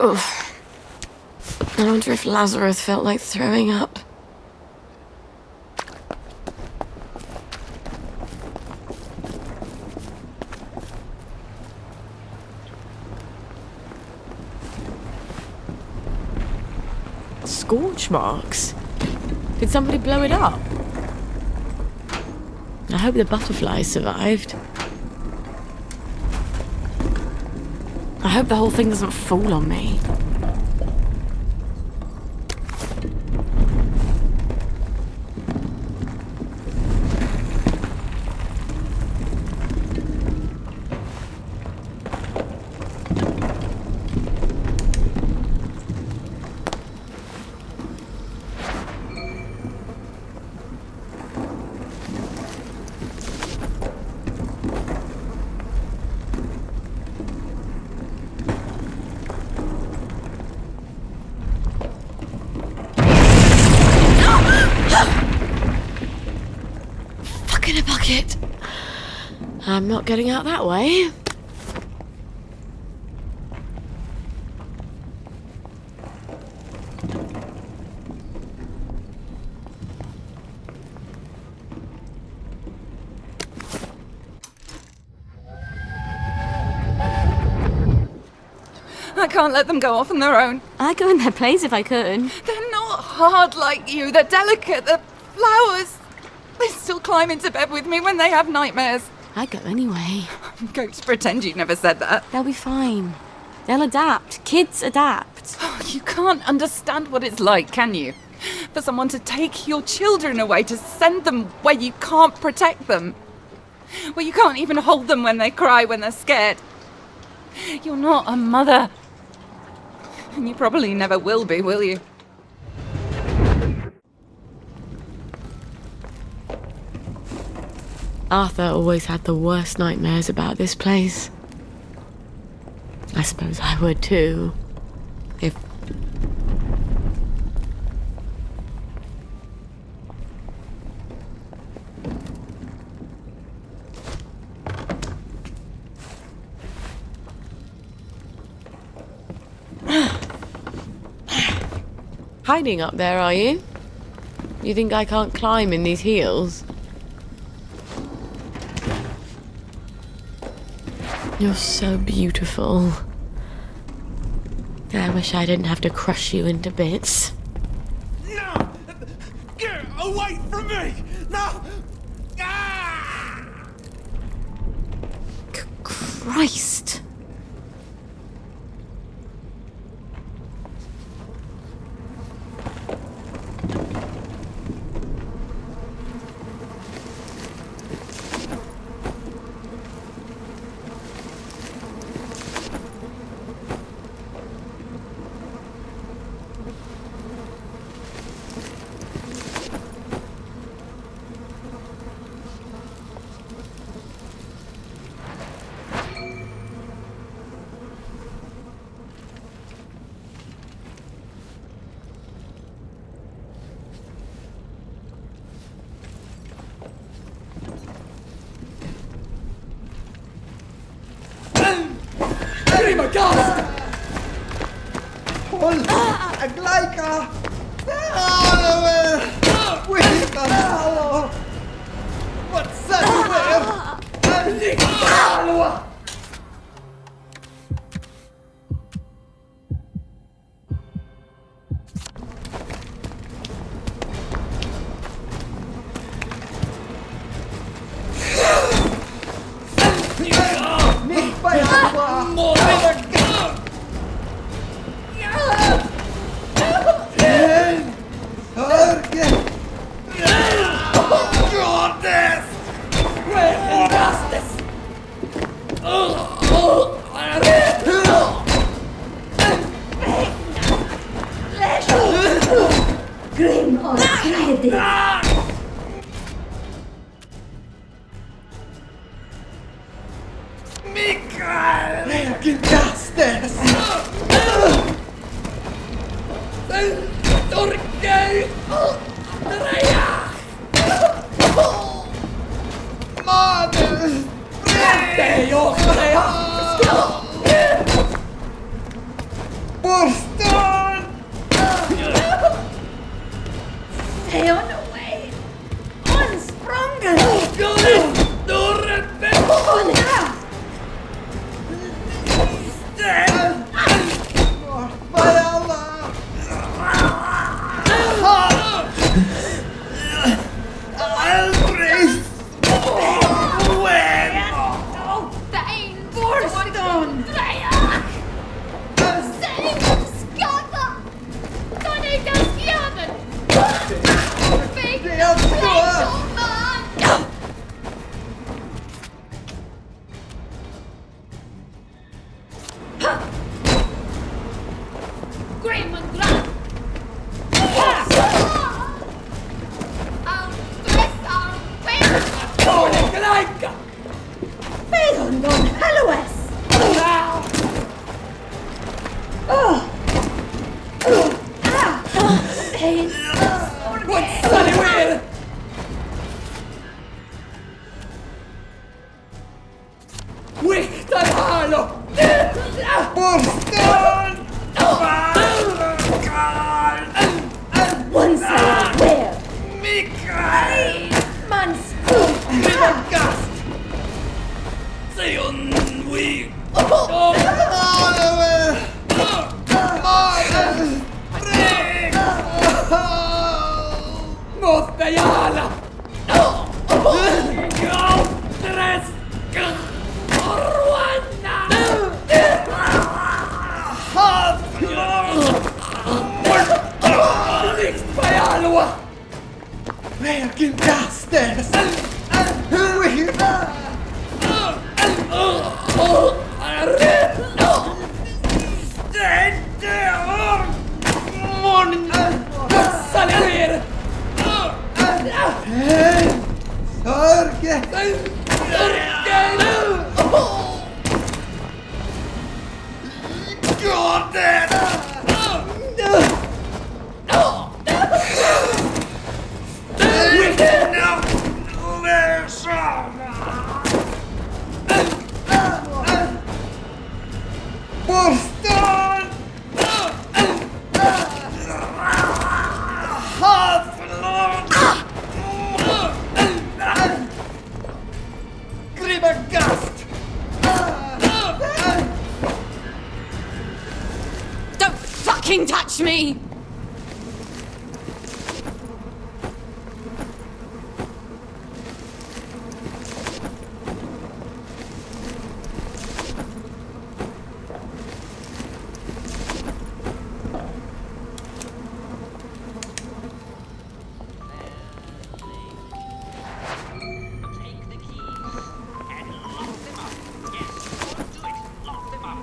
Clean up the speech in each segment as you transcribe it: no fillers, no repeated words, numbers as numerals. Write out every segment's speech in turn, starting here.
Oof. I wonder if Lazarus felt like throwing up. Scorch marks? Did somebody blow it up? I hope the butterflies survived. I hope the whole thing doesn't fall on me. In a bucket. I'm not getting out that way. I can't let them go off on their own. I'd go in their place if I could. They're not hard like you. They're delicate. They're flowers. They still climb into bed with me when they have nightmares. I'd go anyway. Ghosts pretend you never said that. They'll be fine. They'll adapt. Kids adapt. Oh, you can't understand what it's like, can you? For someone to take your children away, to send them where you can't protect them. Where you can't even hold them when they cry, when they're scared. You're not a mother. And you probably never will be, will you? Arthur always had the worst nightmares about this place. I suppose I would too. If... Hiding up there, are you? You think I can't climb in these heels? You're so beautiful. I wish I didn't have to crush you into bits. No! Get away from me! No! Christ! Gas! Håll! Gleika! What's that? What's anywhere? Wichtar halo! Boston! One side where? Mikael! Manskog! Gast! Sion we! Måste jala! Tres! Ruanda! Rikspajalua! Vägen gastes! Salver! Sörge! Gråter! Boston! Gribba gast! Don't fucking touch me! Take the keys and lock them up. Yes, do it. Lock them up.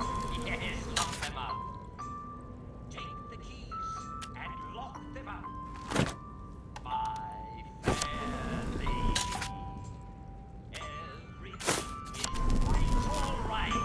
Yes, lock them up. Take the keys and lock them up. My fair lady. Everything is quite all right.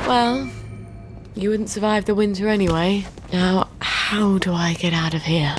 Well, you wouldn't survive the winter anyway. Now, how do I get out of here?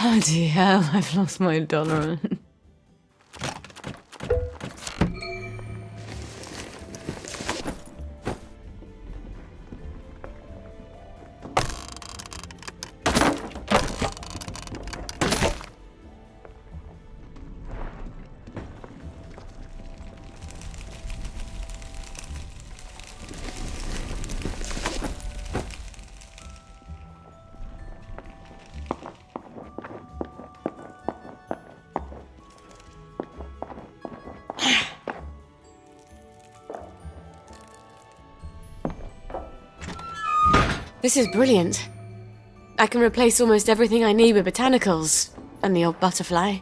Bloody hell, I've lost my tolerance. This is brilliant. I can replace almost everything I need with botanicals, and the odd butterfly.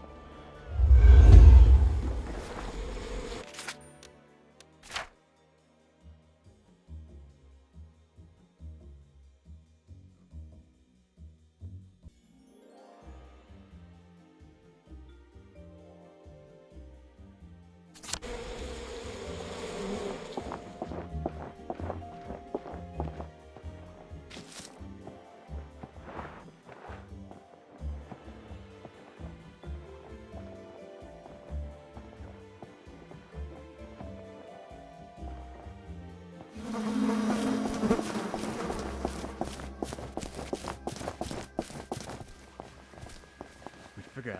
We figure out.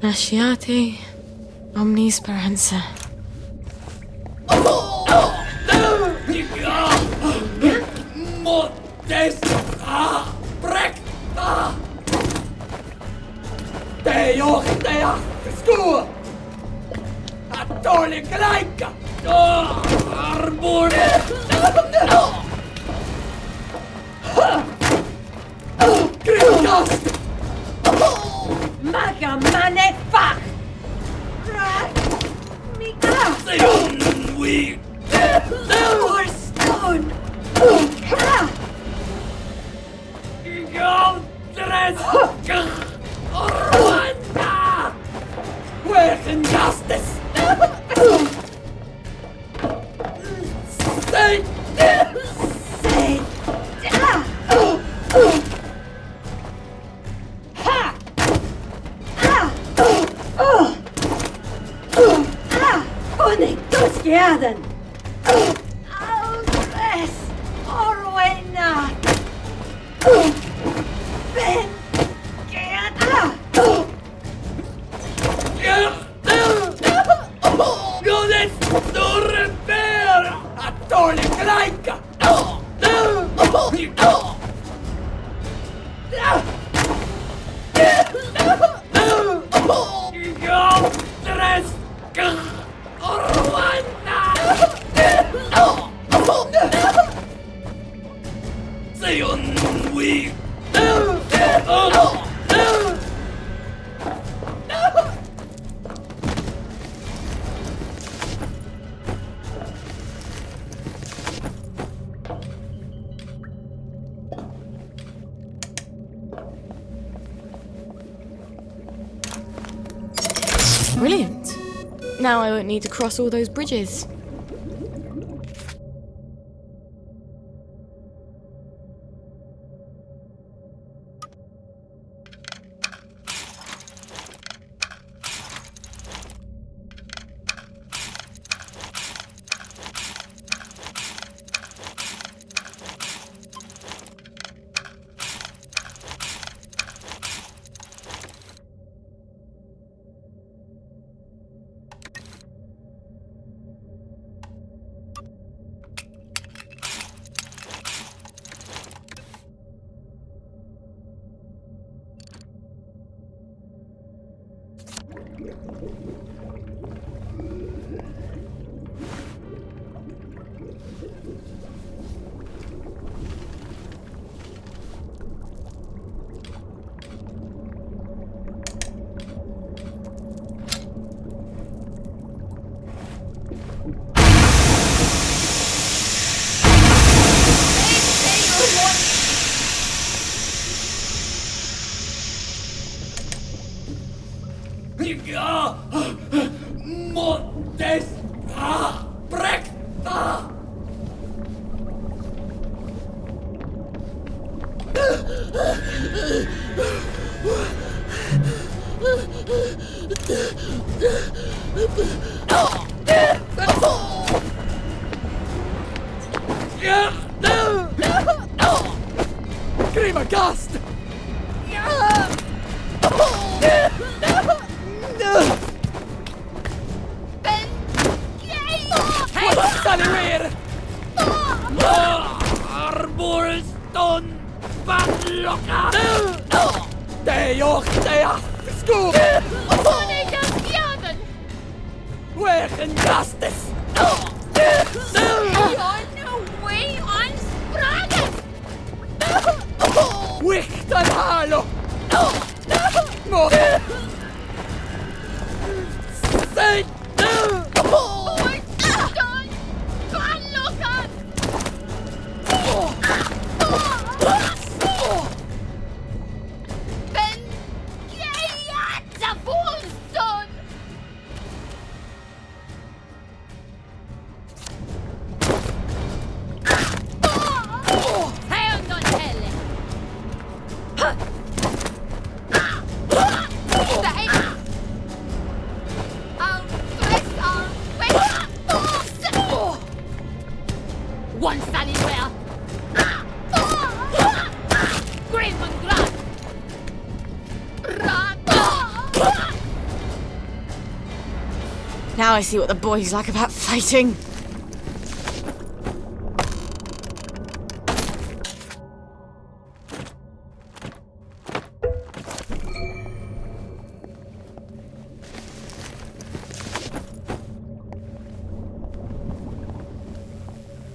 Nasciate omni speranza. Modesta prekta. Te johtaja skua. Atoli klaika. Arbore. Krinkast. Maga mane fuck! Mika! Sion we. Or stone! Godres. Rwanda. Where's injustice? Say. Say! Only dos quedan! Alves! Orwena! Ben! Queda! Godes Dorreber! Atoli Klaika! Godres Rwanda! Sion we. Brilliant. Now I won't need to cross all those bridges. Iga Modesta Prekta. Grima gast! Saluer! Arborston Badlocka! Te johtaja Skog! Wegen Justice! Wichtan Halo! Mo! Say! Now I see what the boys like about fighting.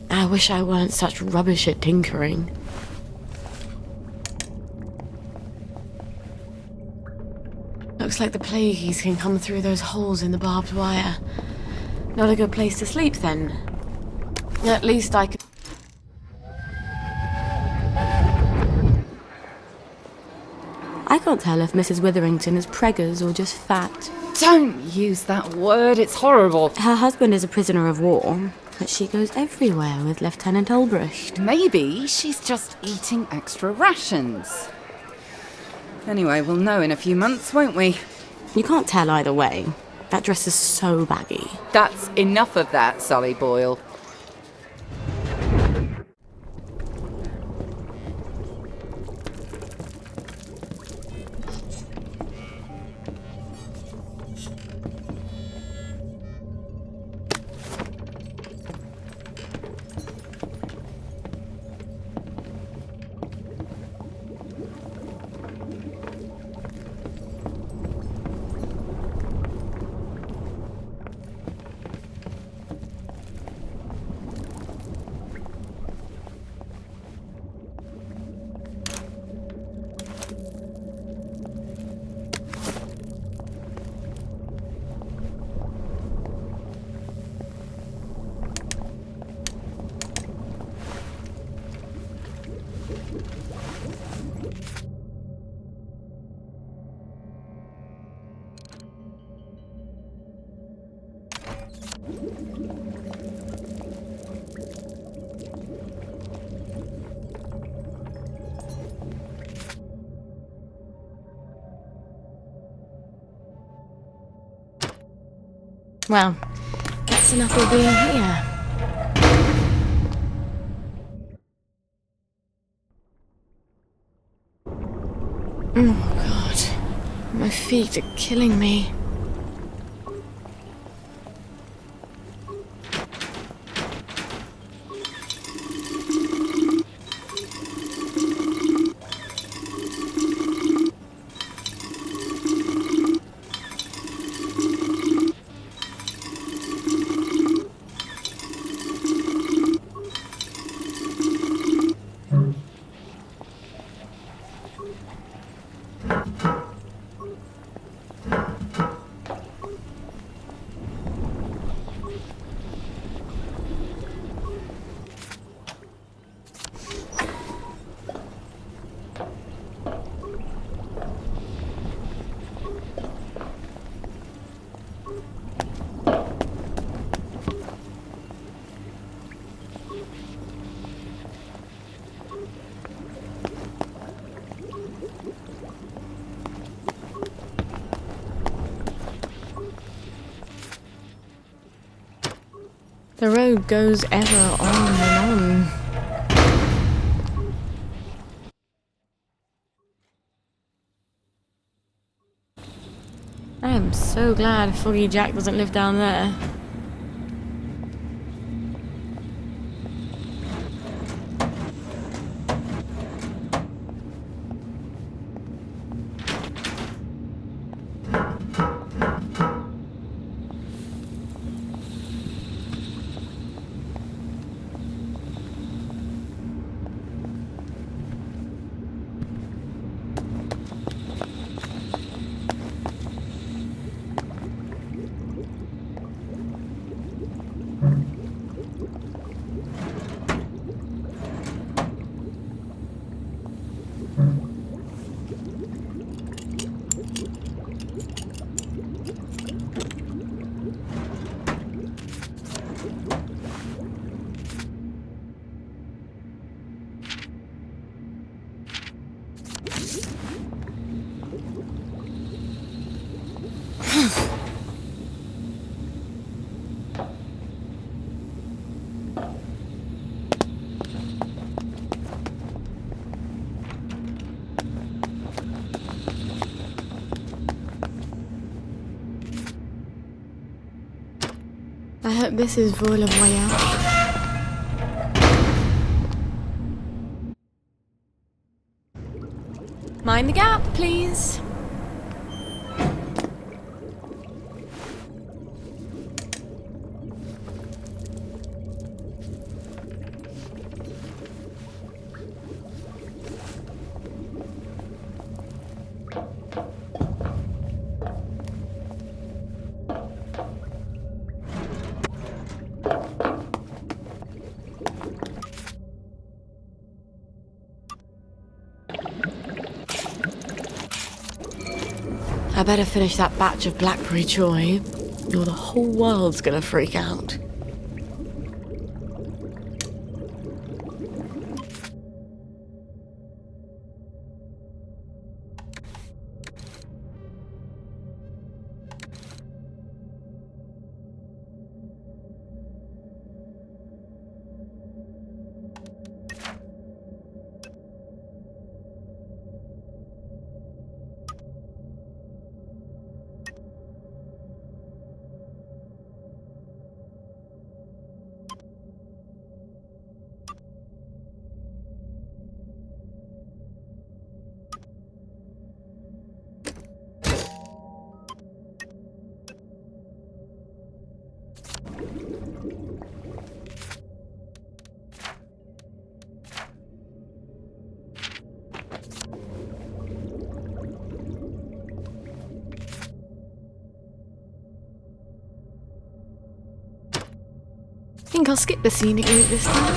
I wish I weren't such rubbish at tinkering. Looks like the plagues can come through those holes in the barbed wire. Not a good place to sleep, then. At least I can... I can't tell if Mrs. Witherington is preggers or just fat. Don't use that word, it's horrible. Her husband is a prisoner of war, but she goes everywhere with Lieutenant Ulbricht. Maybe she's just eating extra rations. Anyway, we'll know in a few months, won't we? You can't tell either way. That dress is so baggy. That's enough of that, Sally Boyle. Well, that's enough of being here. Oh, God. My feet are killing me. The road goes ever on and on. I am so glad Foggy Jack doesn't live down there. I hope this is Vol le Voyage. Mind the gap, please. I better finish that batch of blackberry joy, or the whole world's gonna freak out. Think I'll skip the scenic route this time.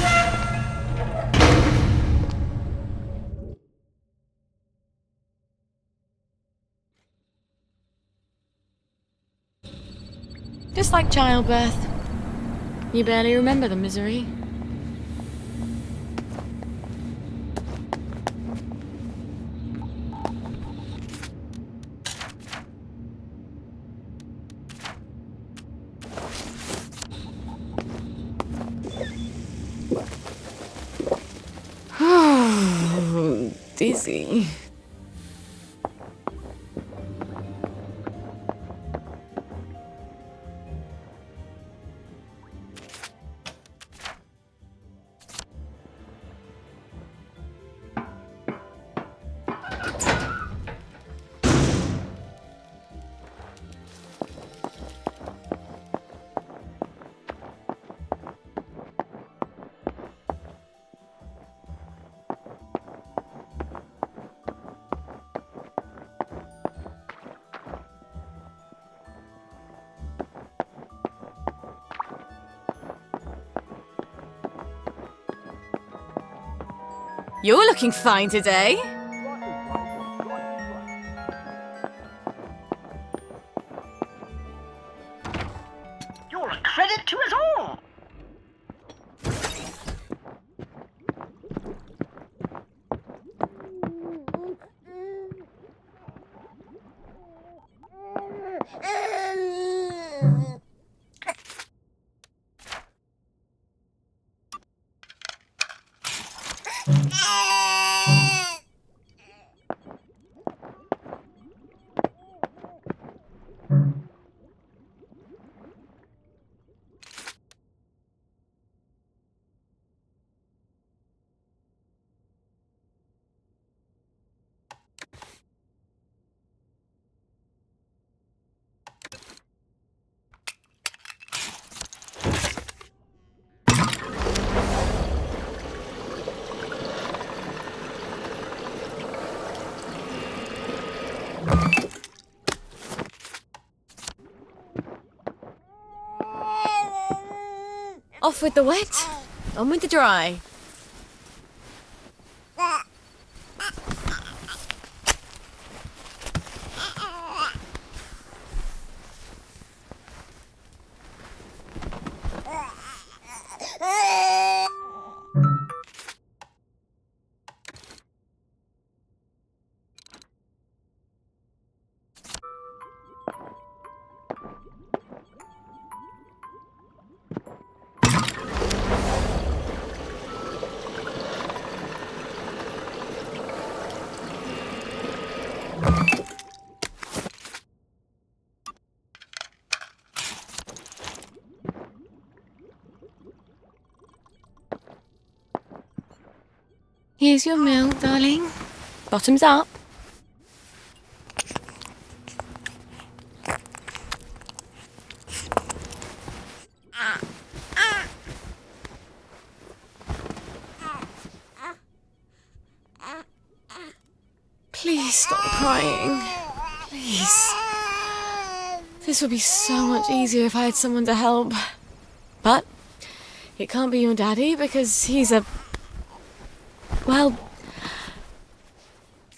Just like childbirth. You barely remember the misery. Dizzy. You're looking fine today. You're a credit to us all. Off with the wet, on with the dry. Here's your milk, darling. Bottoms up. Please stop crying. Please. This would be so much easier if I had someone to help. But it can't be your daddy because he's a... Well,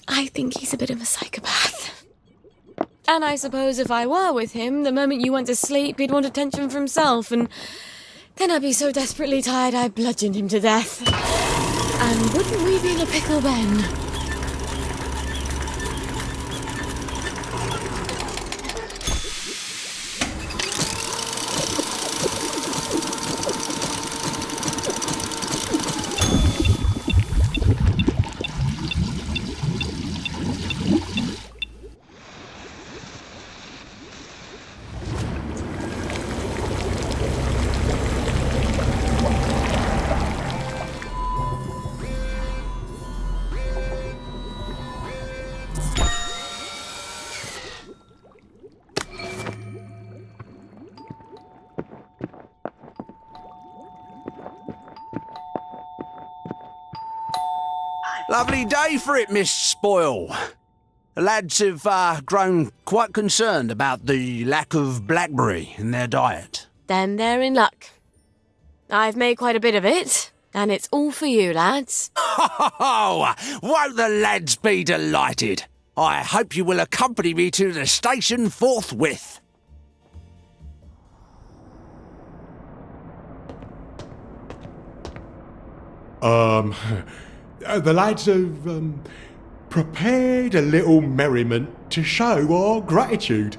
I think he's a bit of a psychopath. And I suppose if I were with him, the moment you went to sleep, he'd want attention for himself, and then I'd be so desperately tired I'd bludgeon him to death. And wouldn't we be in a pickle then? Lovely day for it, Miss Spoil. The lads have grown quite concerned about the lack of blackberry in their diet. Then they're in luck. I've made quite a bit of it, and it's all for you, lads. Oh, won't the lads be delighted? I hope you will accompany me to the station forthwith. The lads have prepared a little merriment to show our gratitude.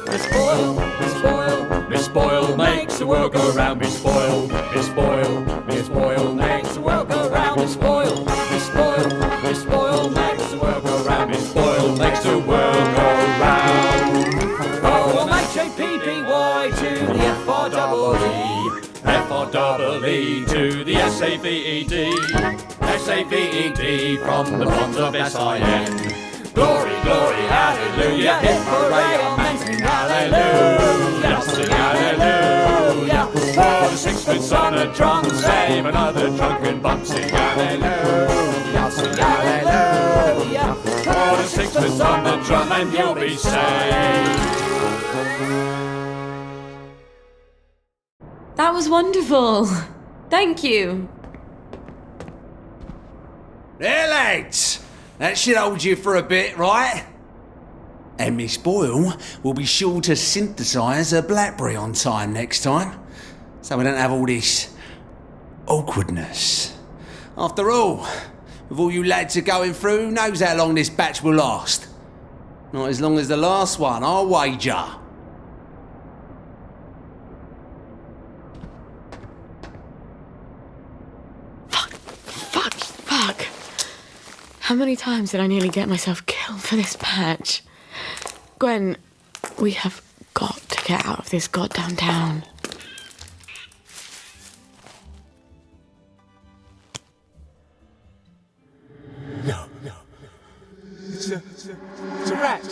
Miss Spoil, Miss Spoil, Miss Spoil makes the world go round. Miss Spoil, Miss Spoil, Miss Spoil makes the world go round. Miss Spoil, Miss Spoil, Miss Spoil makes the world go round. Miss Spoil makes the world go round. Oh, M-H-A-P-P-Y to the F-R-E-E, F-R-E-E to the S-A-V-E-D, S-A-V-E-D from the bonds of S-I-N. Glory, glory, hallelujah, hip hooray, amen, sing hallelujah, sing hallelujah. For the sixpence on a drum, save another drunken bum, sing hallelujah, sing hallelujah. For the sixpence on the drum and you'll be saved. That was wonderful. Thank you. There, lads. That should hold you for a bit, right? And Miss Boyle will be sure to synthesise a blackberry on time next time, so we don't have all this awkwardness. After all, with all you lads are going through, who knows how long this batch will last? Not as long as the last one, I'll wager. Fuck. How many times did I nearly get myself killed for this patch? Gwen, we have got to get out of this goddamn town. No. It's a rat.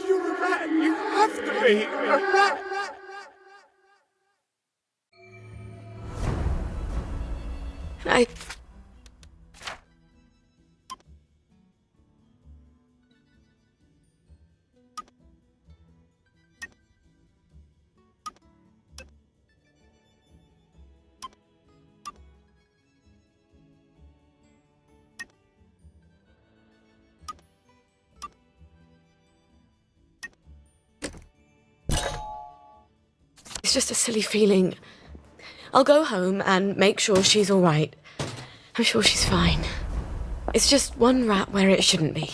You're a rat. You have to be a rat. It's just a silly feeling. I'll go home and make sure she's all right. I'm sure she's fine. It's just one rat where it shouldn't be.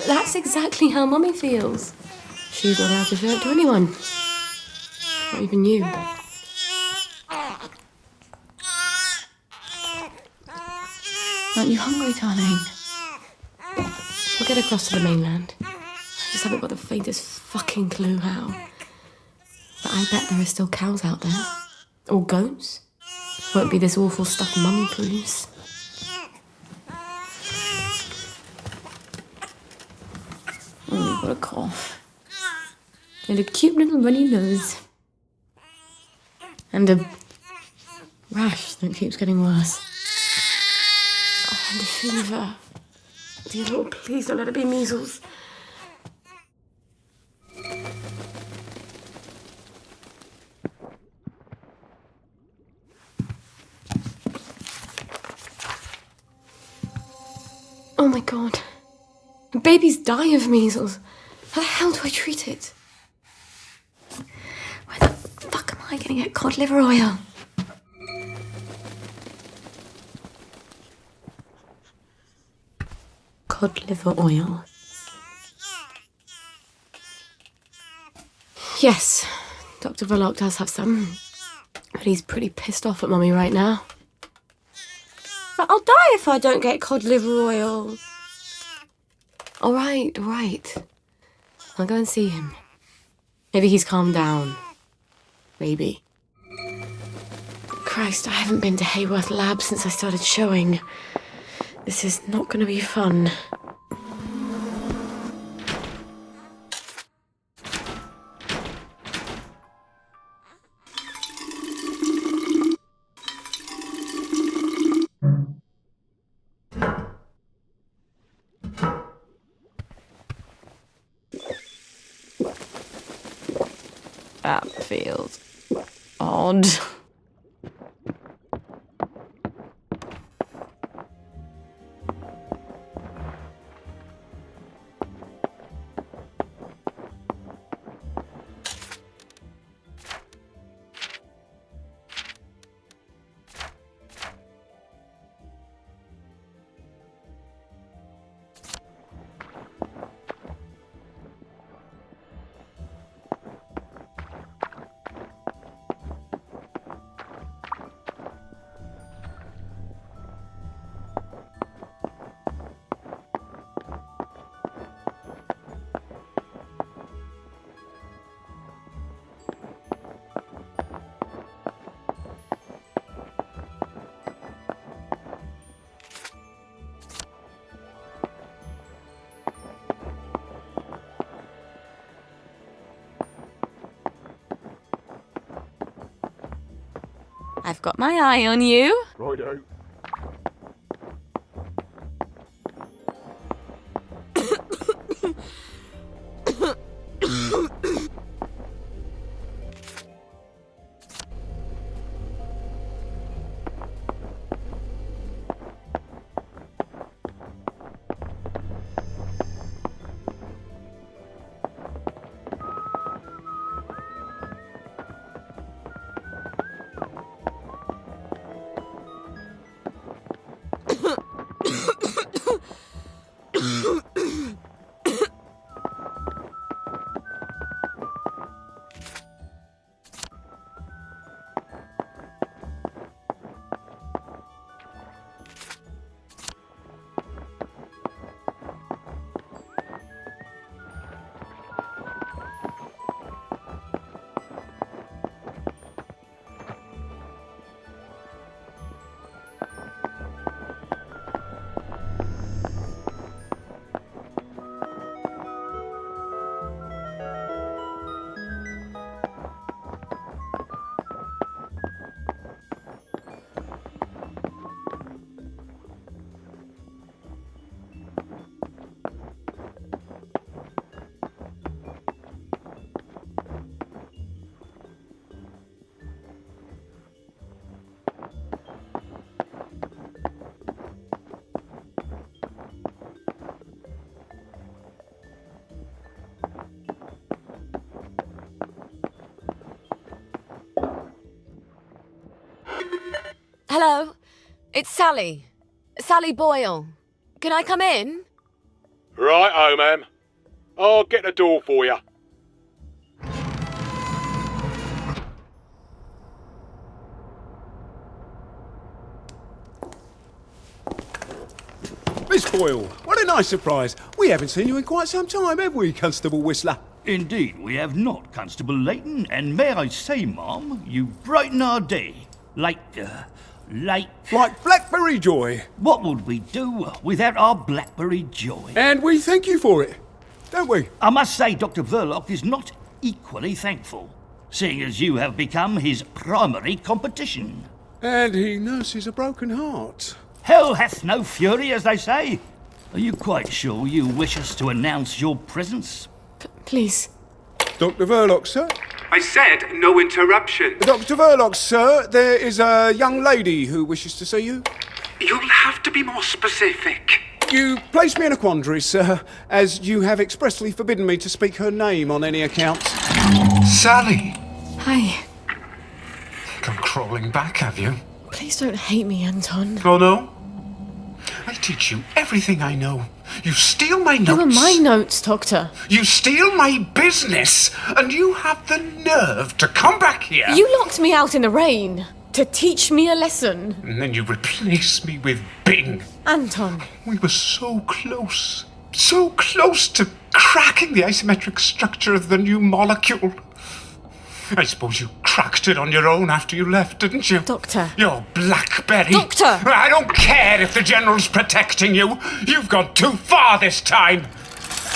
That's exactly how Mummy feels. She's not allowed to show it to anyone. Not even you. Aren't you hungry, darling? We'll get across to the mainland. I just haven't got the faintest fucking clue how. But I bet there are still cows out there. Or goats. Won't be this awful stuff Mummy proves. Oh, you've got a cough. And a cute little runny nose. And a rash that keeps getting worse. Oh, and a fever. Dear Lord, please don't let it be measles. Oh my God. Babies die of measles. How the hell do I treat it? Where the fuck am I going to get cod liver oil? Cod liver oil. Yes, Dr. Verloc does have some. But he's pretty pissed off at Mummy right now. But I'll die if I don't get cod liver oil. All right. I'll go and see him. Maybe he's calmed down. Maybe. Christ, I haven't been to Hayworth Lab since I started showing. This is not going to be fun. That feels odd. I've got my eye on you. Righto. It's Sally. Sally Boyle. Can I come in? Right, ma'am. I'll get the door for you. Miss Boyle, what a nice surprise. We haven't seen you in quite some time, have we, Constable Whistler? Indeed, we have not, Constable Layton, and may I say, Ma'am, you brighten our day. Like Blackberry Joy. what would we do without our Blackberry Joy? And we thank you for it, don't we? I must say Dr. Verloc is not equally thankful, seeing as you have become his primary competition. And he nurses a broken heart. Hell hath no fury, as they say. Are you quite sure you wish us to announce your presence? Please. Dr. Verloc, sir? I said no interruption. Dr. Verloc, sir, there is a young lady who wishes to see you. You'll have to be more specific. You place me in a quandary, sir, as you have expressly forbidden me to speak her name on any account. Sally. Hi. Come crawling back, have you? Please don't hate me, Anton. Oh, no? I teach you everything I know. You steal my notes. They were my notes, Doctor. You steal my business, and you have the nerve to come back here. You locked me out in the rain to teach me a lesson. And then you replace me with Bing. Anton. We were so close to cracking the isometric structure of the new molecule. I suppose you cracked it on your own after you left, didn't you? Doctor. You're Blackberry. Doctor! I don't care if the General's protecting you. You've gone too far this time.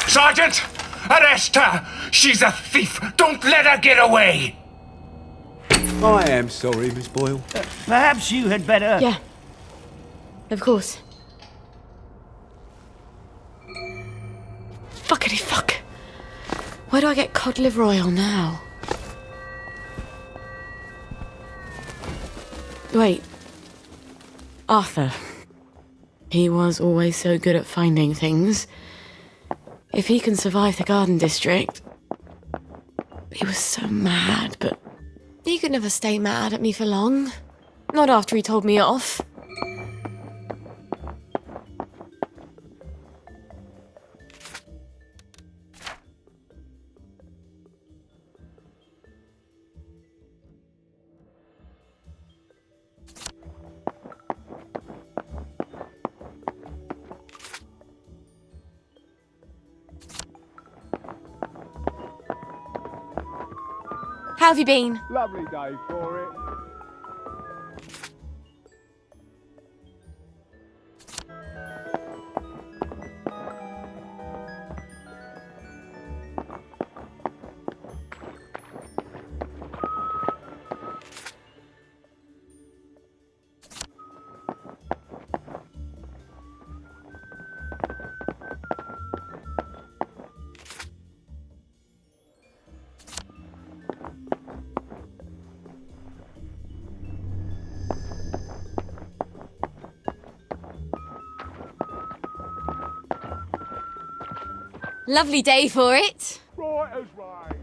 Sergeant, arrest her. She's a thief. Don't let her get away. I am sorry, Miss Boyle. Perhaps you had better... Yeah. Of course. Fuckity fuck. Where do I get cod liver oil now? Wait. Arthur. He was always so good at finding things. If he can survive the Garden District... He was so mad, but he could never stay mad at me for long. Not after he told me off. How have you been? Lovely day for it. Lovely day for it. Right as rain.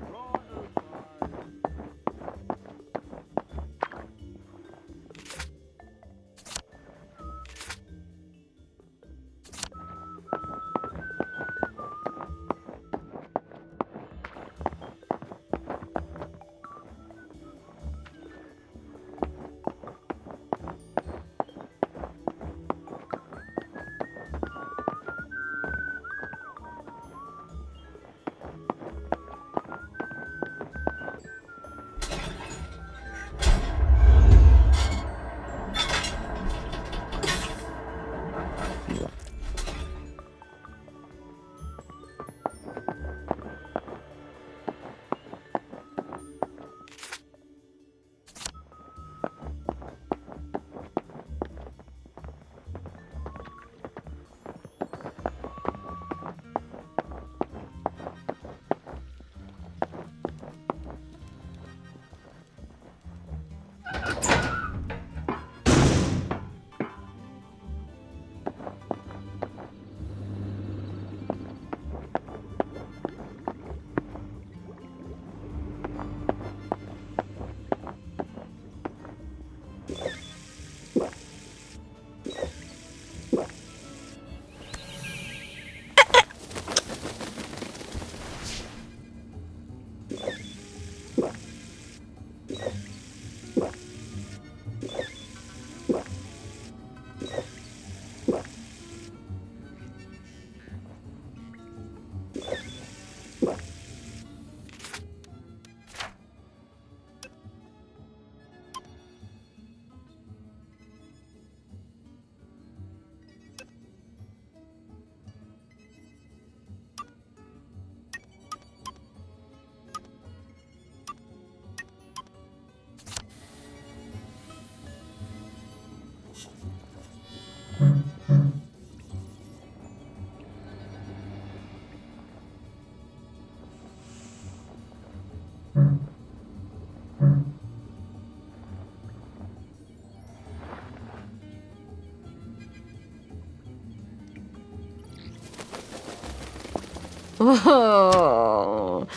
Oh,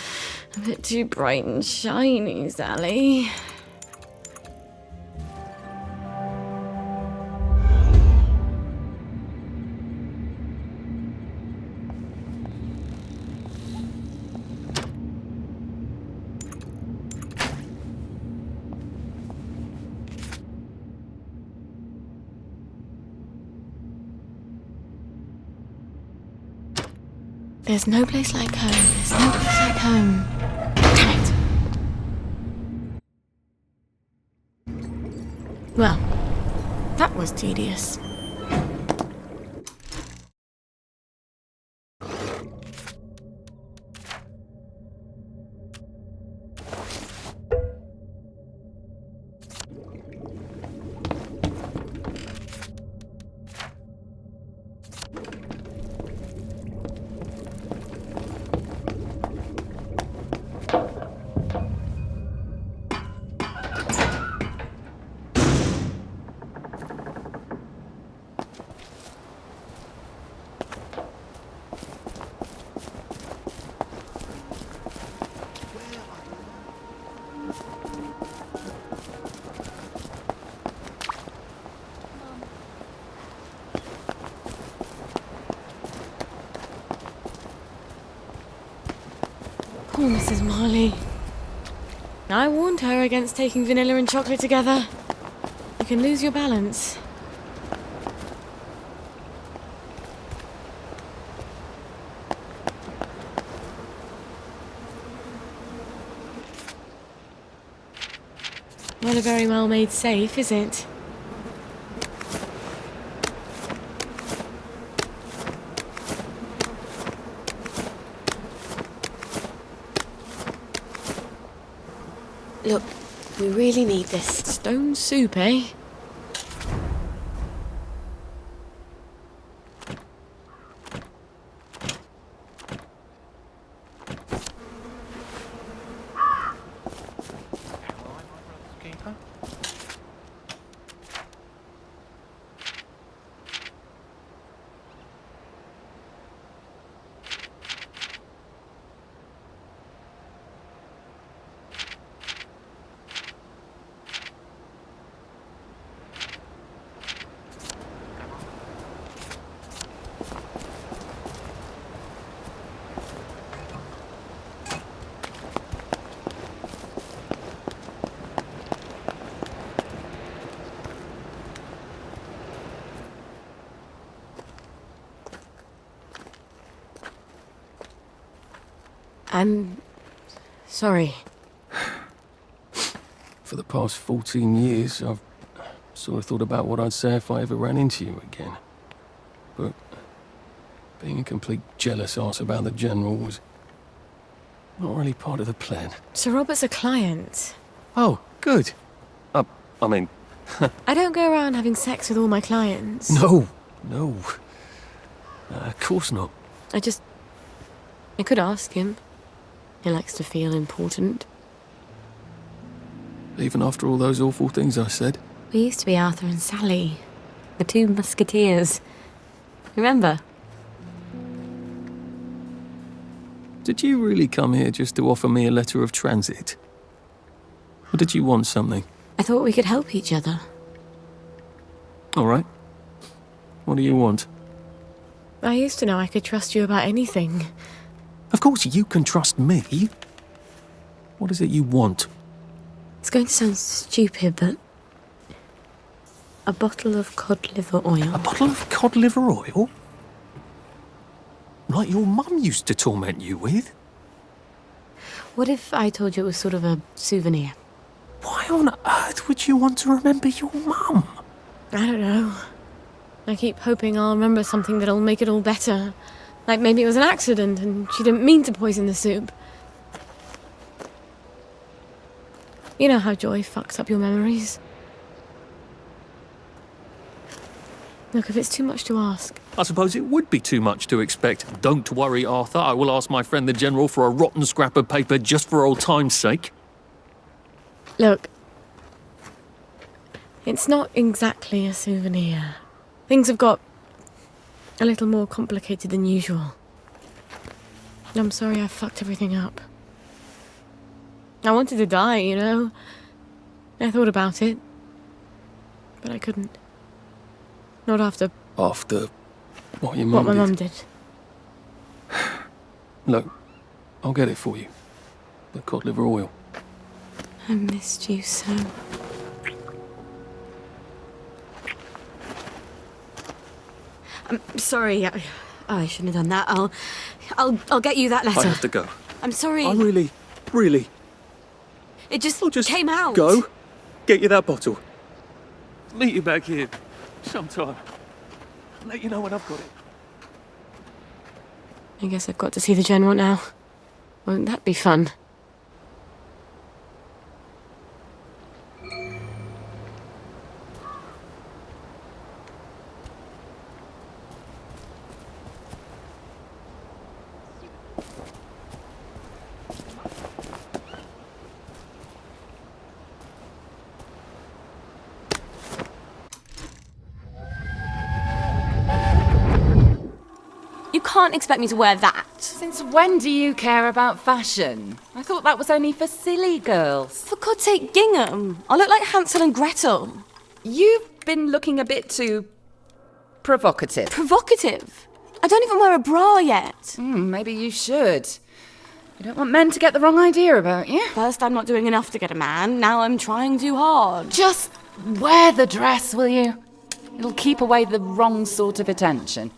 a bit too bright and shiny, Sally. There's no place like home. There's no place like home. Damn it. Well, that was tedious. Poor Mrs. Marley. I warned her against taking vanilla and chocolate together. You can lose your balance. Not a very well-made safe, is it? Look, we really need this. Stone soup, eh? I'm sorry. For the past 14 years, I've sort of thought about what I'd say if I ever ran into you again. But being a complete jealous arse about the General was not really part of the plan. Sir Robert's a client. Oh, good. I mean... I don't go around having sex with all my clients. No. Of course not. I could ask him. He likes to feel important. Even after all those awful things I said? We used to be Arthur and Sally. The two musketeers. Remember? Did you really come here just to offer me a letter of transit? Or did you want something? I thought we could help each other. All right. What do you want? I used to know I could trust you about anything. Of course you can trust me. What is it you want? It's going to sound stupid, but... a bottle of cod liver oil. A bottle of cod liver oil? Like your mum used to torment you with? What if I told you it was sort of a souvenir? Why on earth would you want to remember your mum? I don't know. I keep hoping I'll remember something that'll make it all better. Like maybe it was an accident and she didn't mean to poison the soup. You know how joy fucks up your memories. Look, if it's too much to ask... I suppose it would be too much to expect. Don't worry, Arthur. I will ask my friend the General for a rotten scrap of paper just for old time's sake. Look, it's not exactly a souvenir. Things have got a little more complicated than usual. I'm sorry I fucked everything up. I wanted to die, you know? I thought about it. But I couldn't. Not after After what your what mum my did. mum did. Look, I'll get it for you. The cod liver oil. I missed you so. I'm sorry. I shouldn't have done that. I'll get you that letter. I have to go. I'm sorry. I really. It just, I'll just came out. go, get you that bottle. Meet you back here sometime. Let you know when I've got it. I guess I've got to see the General now. Won't that be fun? You can't expect me to wear that. Since when do you care about fashion? I thought that was only for silly girls. For God's sake, gingham. I look like Hansel and Gretel. You've been looking a bit too provocative. Provocative? I don't even wear a bra yet. Maybe you should. You don't want men to get the wrong idea about you. First, I'm not doing enough to get a man. Now I'm trying too hard. Just wear the dress, will you? It'll keep away the wrong sort of attention.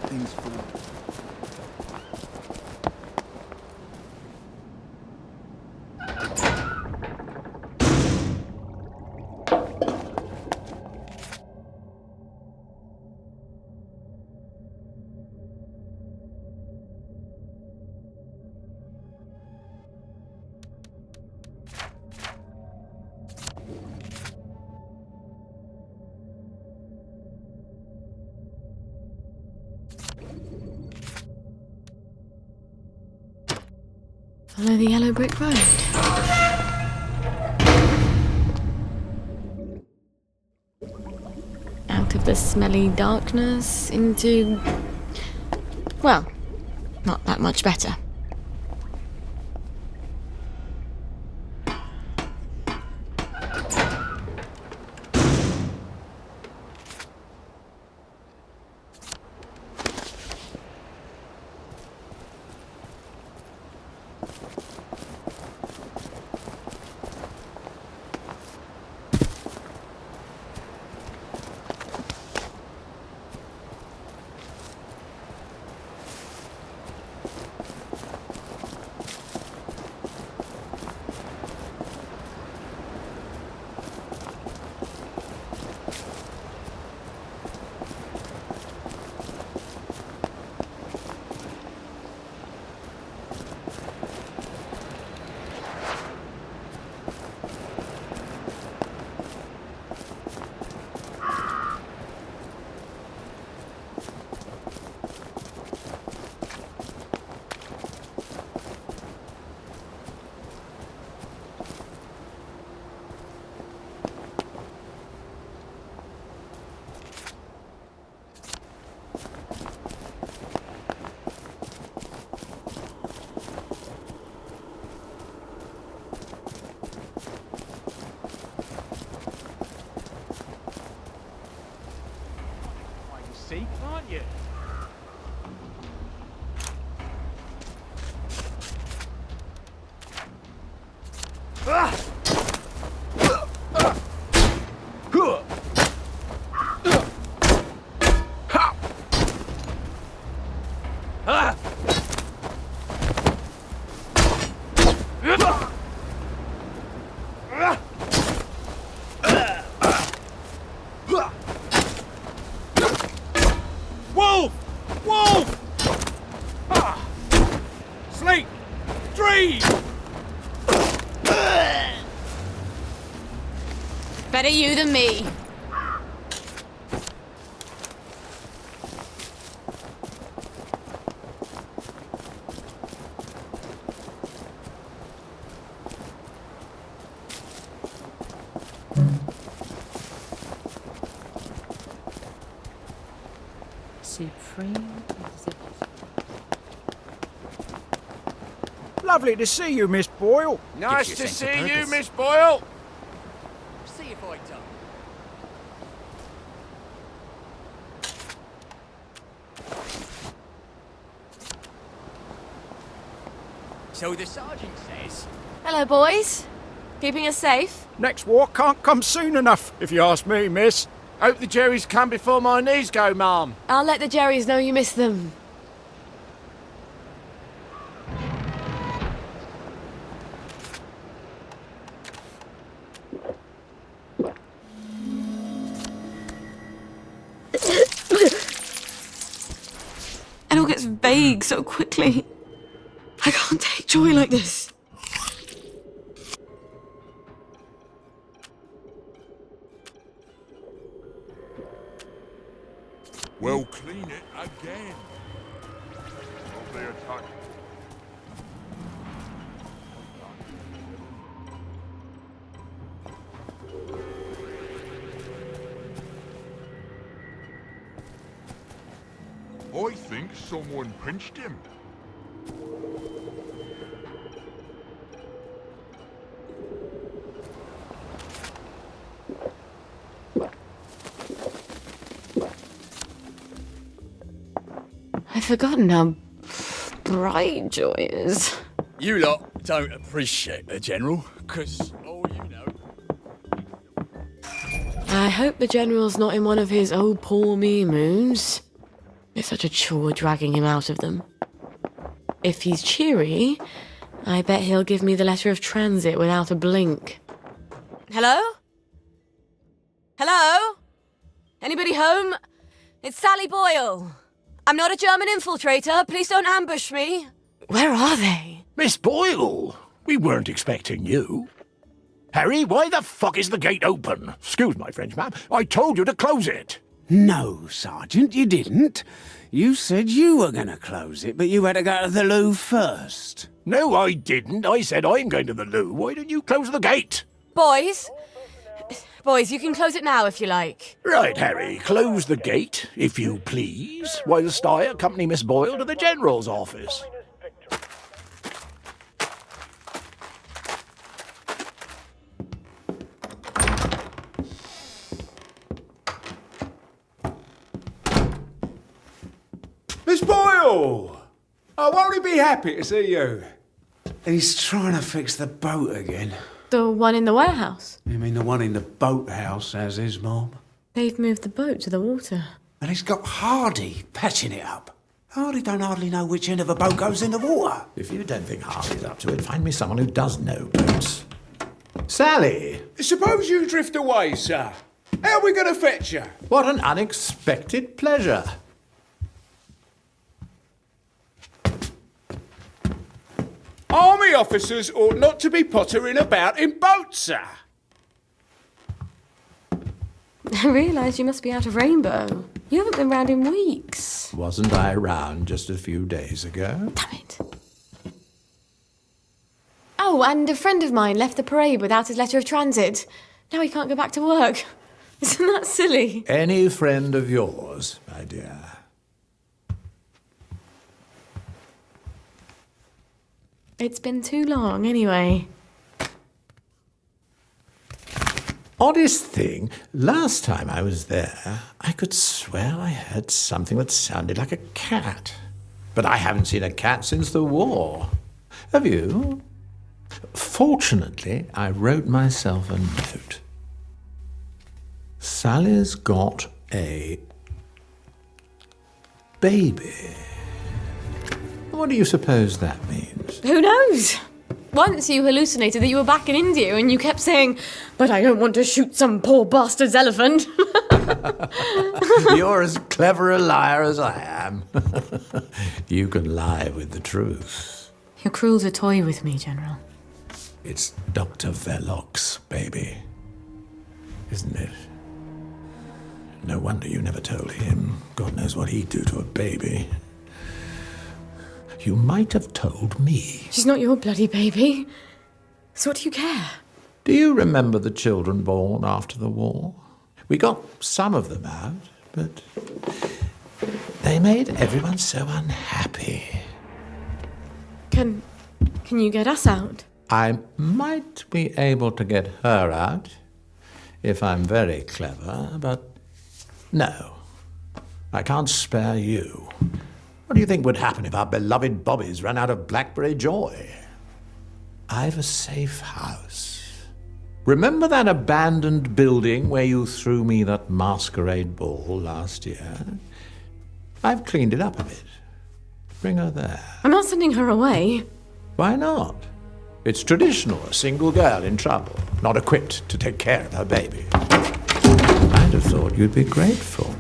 Things fall. Follow the yellow brick road. Out of the smelly darkness into... well, not that much better. Wolf! Wolf! Sleep! Dream! Better you than me. Lovely to see you, Miss Boyle. Nice to see you, Miss Boyle. See if I don't. So the sergeant says... Hello, boys. Keeping us safe? Next walk can't come soon enough, if you ask me, miss. Hope the Jerrys come before my knees go, ma'am. I'll let the Jerrys know you miss them. It all gets vague so quickly. I can't take joy like this. Well, clean it again. Lovely attack. I think someone pinched him. I've forgotten how bright joy is. You lot don't appreciate the General, because all you know... I hope the General's not in one of his oh poor me moods. It's such a chore dragging him out of them. If he's cheery, I bet he'll give me the letter of transit without a blink. Hello? Hello? Anybody home? It's Sally Boyle. I'm not a German infiltrator. Please don't ambush me. Where are they? Miss Boyle, we weren't expecting you. Harry, why the fuck is the gate open? Excuse my French, ma'am. I told you to close it. No, Sergeant, you didn't. You said you were going to close it, but you had to go to the loo first. No, I didn't. I said I'm going to the loo. Why don't you close the gate? Boys, you can close it now if you like. Right, Harry, close the gate, if you please, whilst I accompany Miss Boyle to the General's office. Miss Boyle! Oh, won't he be happy to see you? He's trying to fix the boat again. The one in the warehouse? You mean the one in the boathouse, as his mom? They've moved the boat to the water. And he's got Hardy patching it up. Hardy don't hardly know which end of a boat goes in the water. If you don't think Hardy's up to it, find me someone who does know boats. Sally! Suppose you drift away, sir. How are we going to fetch you? What an unexpected pleasure. Army officers ought not to be pottering about in boats, sir. I realise you must be out of Rainbow. You haven't been round in weeks. Wasn't I around just a few days ago? Damn it. Oh, and a friend of mine left the parade without his letter of transit. Now he can't go back to work. Isn't that silly? Any friend of yours, my dear. It's been too long, anyway. Oddest thing, last time I was there, I could swear I heard something that sounded like a cat. But I haven't seen a cat since the war. Have you? Fortunately, I wrote myself a note. Sally's got a baby. What do you suppose that means? Who knows? Once you hallucinated that you were back in India and you kept saying, "But I don't want to shoot some poor bastard's elephant." You're as clever a liar as I am. You can lie with the truth. You're cruel to toy with me, General. It's Dr. Verloc's baby, isn't it? No wonder you never told him. God knows what he'd do to a baby. You might have told me. She's not your bloody baby. So what do you care? Do you remember the children born after the war? We got some of them out, but they made everyone so unhappy. Can you get us out? I might be able to get her out if I'm very clever, but no, I can't spare you. What do you think would happen if our beloved Bobbies ran out of blackberry joy? I've a safe house. Remember that abandoned building where you threw me that masquerade ball last year? I've cleaned it up a bit. Bring her there. I'm not sending her away. Why not? It's traditional, a single girl in trouble, not equipped to take care of her baby. I'd have thought you'd be grateful.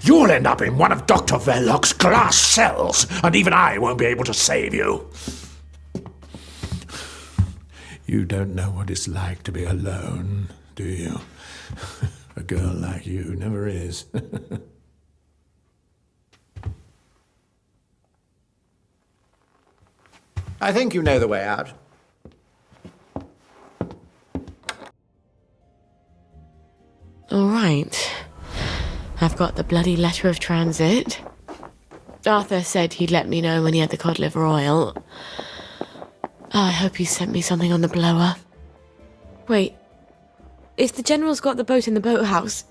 You'll end up in one of Dr. Verloc's glass cells, and even I won't be able to save you. You don't know what it's like to be alone, do you? A girl like you never is. I think you know the way out. All right. I've got the bloody letter of transit. Arthur said he'd let me know when he had the cod liver oil. I hope he sent me something on the blower. Wait. If the General's got the boat in the boathouse,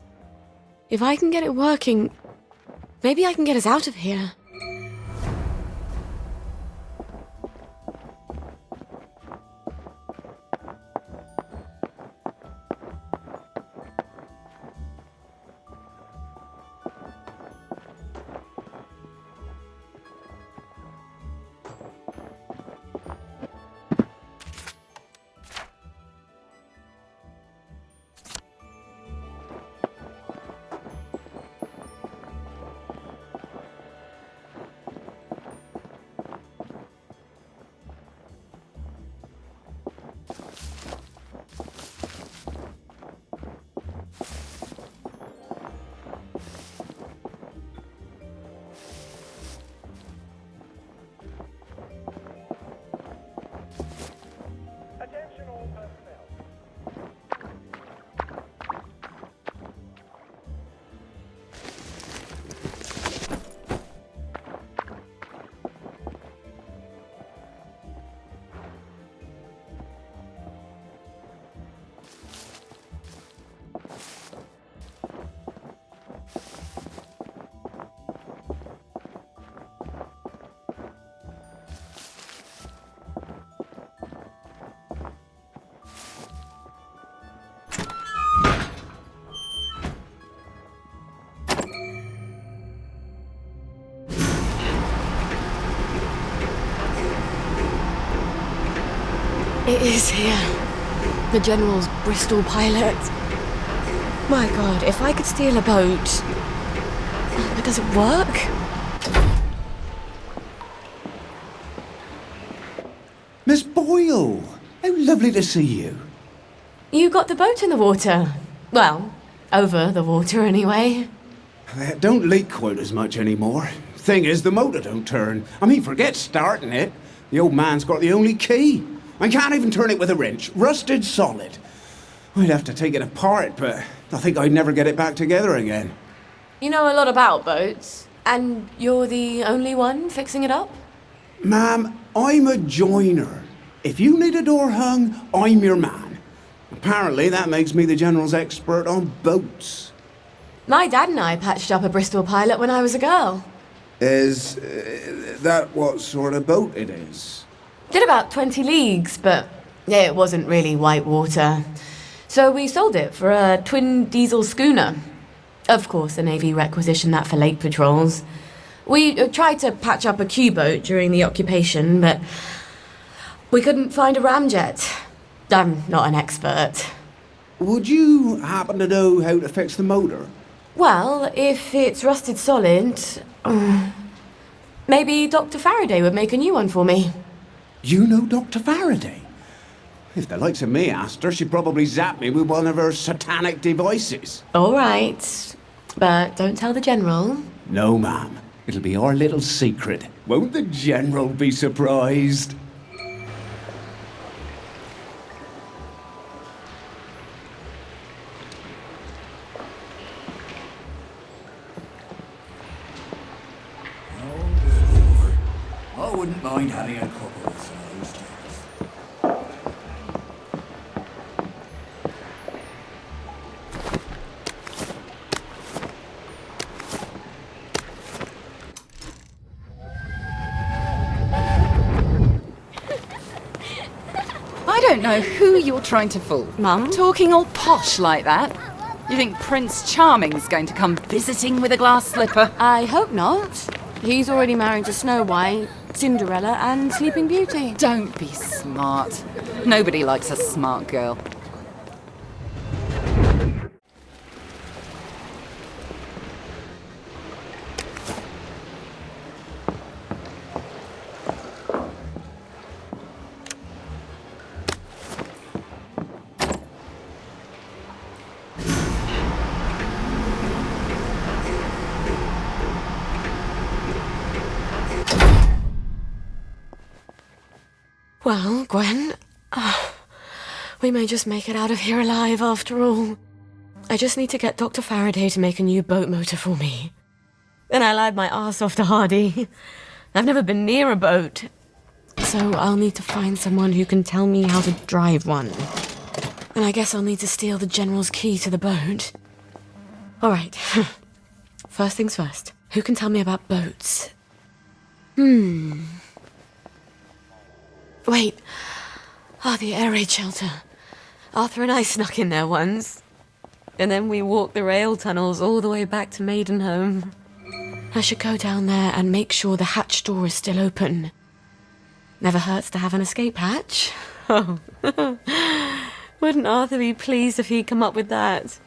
if I can get it working, maybe I can get us out of here. It is here. The General's Bristol pilot. My God, if I could steal a boat... But does it work? Miss Boyle! How lovely to see you. You got the boat in the water. Well, over the water anyway. It don't leak quite as much anymore. Thing is, the motor don't turn. I mean, forget starting it. The old man's got the only key. I can't even turn it with a wrench. Rusted solid. I'd have to take it apart, but I think I'd never get it back together again. You know a lot about boats, and you're the only one fixing it up? Ma'am, I'm a joiner. If you need a door hung, I'm your man. Apparently that makes me the General's expert on boats. My dad and I patched up a Bristol pilot when I was a girl. Is that what sort of boat it is? Did about 20 leagues, but yeah, it wasn't really white water. So we sold it for a twin diesel schooner. Of course, the Navy requisitioned that for lake patrols. We tried to patch up a Q-boat during the occupation, but we couldn't find a ramjet. I'm not an expert. Would you happen to know how to fix the motor? Well, if it's rusted solid, maybe Dr. Faraday would make a new one for me. You know Dr. Faraday? If the likes of me asked her, she'd probably zap me with one of her satanic devices. All right, but don't tell the General. No, ma'am. It'll be our little secret. Won't the General be surprised? I wouldn't mind having a couple of those things. I don't know who you're trying to fool. Mum? Talking all posh like that. You think Prince Charming's going to come visiting with a glass slipper? I hope not. He's already married to Snow White, Cinderella, and Sleeping Beauty. Don't be smart. Nobody likes a smart girl. Well, Gwen, we may just make it out of here alive after all. I just need to get Dr. Faraday to make a new boat motor for me. Then I lied my arse off to Hardy. I've never been near a boat, so I'll need to find someone who can tell me how to drive one. And I guess I'll need to steal the General's key to the boat. All right. First things first. Who can tell me about boats? Wait. The air raid shelter. Arthur and I snuck in there once. And then we walked the rail tunnels all the way back to Maidenhome. I should go down there and make sure the hatch door is still open. Never hurts to have an escape hatch. Oh. Wouldn't Arthur be pleased if he'd come up with that?